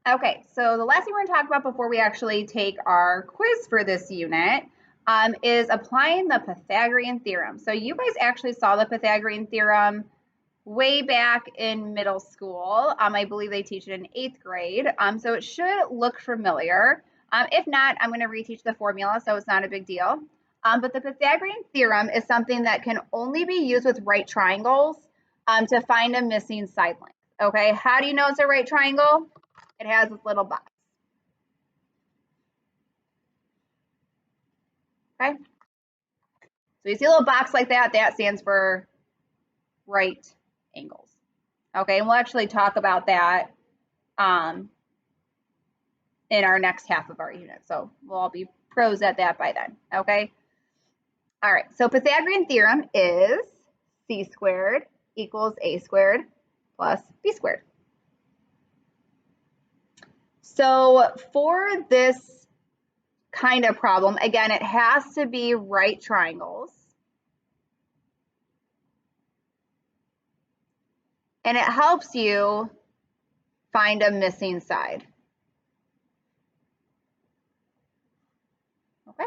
Okay, so the last thing we're going to talk about before we actually take our quiz for this unit is applying the Pythagorean theorem. So you guys actually saw the Pythagorean theorem way back in middle school. I believe they teach it in 8th grade, so it should look familiar. If not, I'm going to reteach the formula, so it's not a big deal. But the Pythagorean theorem is something that can only be used with right triangles to find a missing side length. Okay, how do you know it's a right triangle? It has this little box. Okay, so you see a little box like that, that stands for right angles. Okay, and we'll actually talk about that in our next half of our unit. So we'll all be pros at that by then. Okay. All right, so Pythagorean theorem is c squared equals a squared plus b squared. So for this kind of problem, again, it has to be right triangles. And it helps you find a missing side. Okay.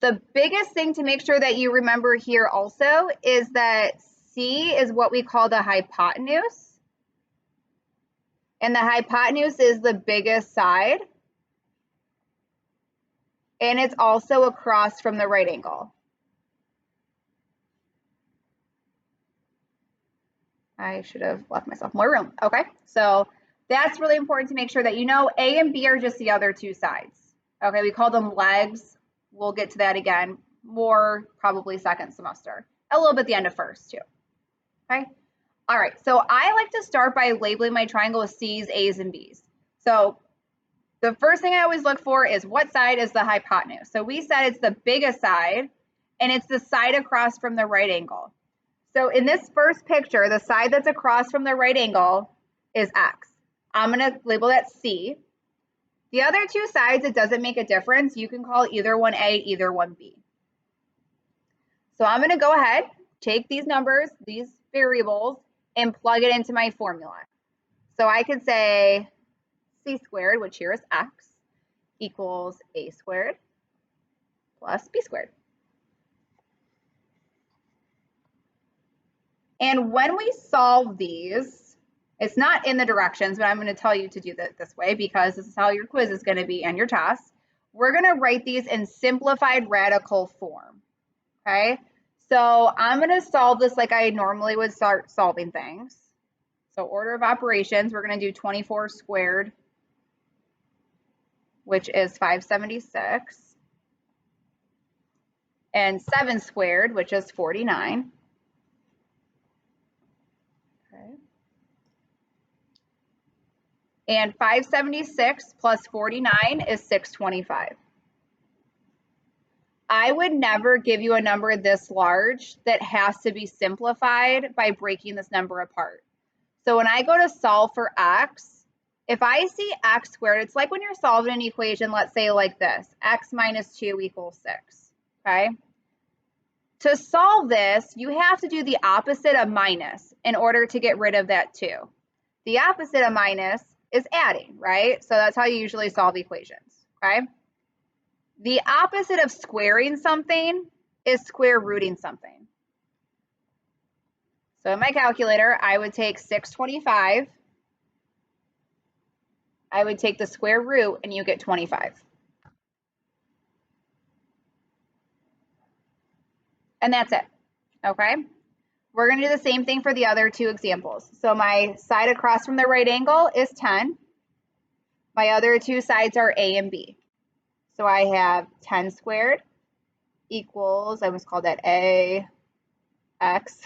The biggest thing to make sure that you remember here also is that C is what we call the hypotenuse. And the hypotenuse is the biggest side. And it's also across from the right angle. I should have left myself more room. Okay, so that's really important to make sure that you know A and B are just the other two sides. Okay, we call them legs. We'll get to that again, more probably second semester, a little bit at the end of first too. Okay, all right, so I like to start by labeling my triangle with C's, A's, and B's. So the first thing I always look for is what side is the hypotenuse. So we said it's the biggest side, and it's the side across from the right angle. So in this first picture, the side that's across from the right angle is X. I'm going to label that C. The other two sides, it doesn't make a difference. You can call either one A, either one B. So I'm going to go ahead, take these numbers, these variables, and plug it into my formula. So I could say C squared, which here is X, equals A squared plus B squared. And when we solve these, it's not in the directions, but I'm going to tell you to do that this way because this is how your quiz is going to be and your test. We're going to write these in simplified radical form. Okay, so I'm going to solve this like I normally would start solving things. So order of operations, we're going to do 24 squared, which is 576, and 7 squared, which is 49. And 576 plus 49 is 625. I would never give you a number this large that has to be simplified by breaking this number apart. So when I go to solve for X, if I see X squared, it's like when you're solving an equation, let's say like this, X minus 2 equals 6, okay? To solve this, you have to do the opposite of minus in order to get rid of that 2. The opposite of minus is adding, right? So that's how you usually solve equations, okay? The opposite of squaring something is square rooting something. So in my calculator, I would take 625, I would take the square root, and you get 25. And that's it, okay? We're going to do the same thing for the other two examples. So my side across from the right angle is 10. My other two sides are A and B. So I have 10 squared equals, I almost called that A, X,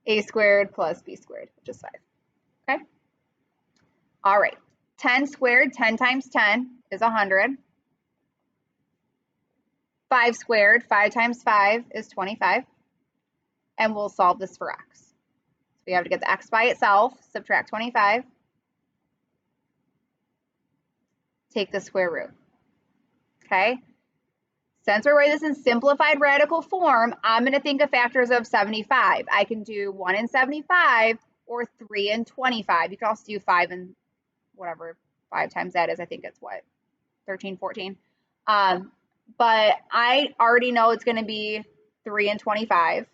A squared plus B squared, which is 5. Okay? All right. 10 squared, 10 times 10 is 100. 5 squared, 5 times 5 is 25. And we'll solve this for X. So we have to get the X by itself, subtract 25. Take the square root. Okay? Since we're writing this in simplified radical form, I'm going to think of factors of 75. I can do 1 in 75 or 3 and 25. You can also do 5 and whatever 5 times that is. I think it's what, 13, 14. But I already know it's going to be 3 and 25.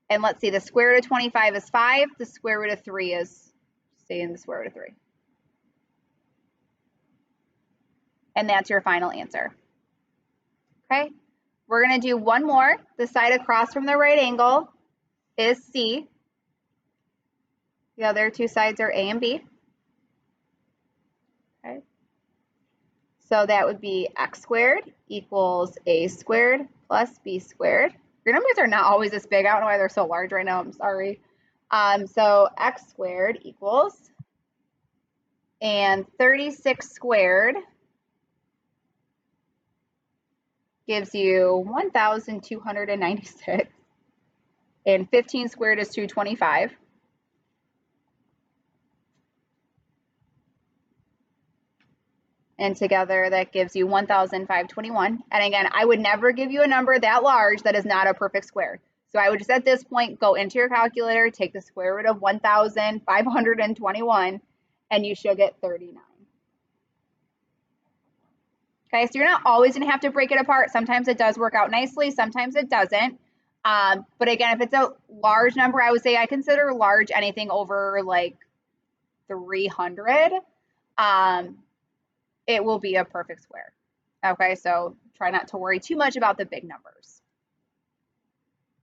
And let's see, the square root of 25 is 5. The square root of 3 is, say, in the square root of 3. And that's your final answer. Okay, we're going to do one more. The side across from the right angle is C. The other two sides are A and B. Okay, so that would be x squared equals a squared plus b squared. Your numbers are not always this big. I don't know why they're so large right now. I'm sorry. So x squared equals, and 36 squared gives you 1,296, and 15 squared is 225. And together that gives you 1,521. And again, I would never give you a number that large that is not a perfect square. So I would just at this point go into your calculator, take the square root of 1,521, and you should get 39. Okay, so you're not always going to have to break it apart. Sometimes it does work out nicely, sometimes it doesn't. But again, if it's a large number, I would say I consider large anything over like 300. It will be a perfect square. Okay, so try not to worry too much about the big numbers.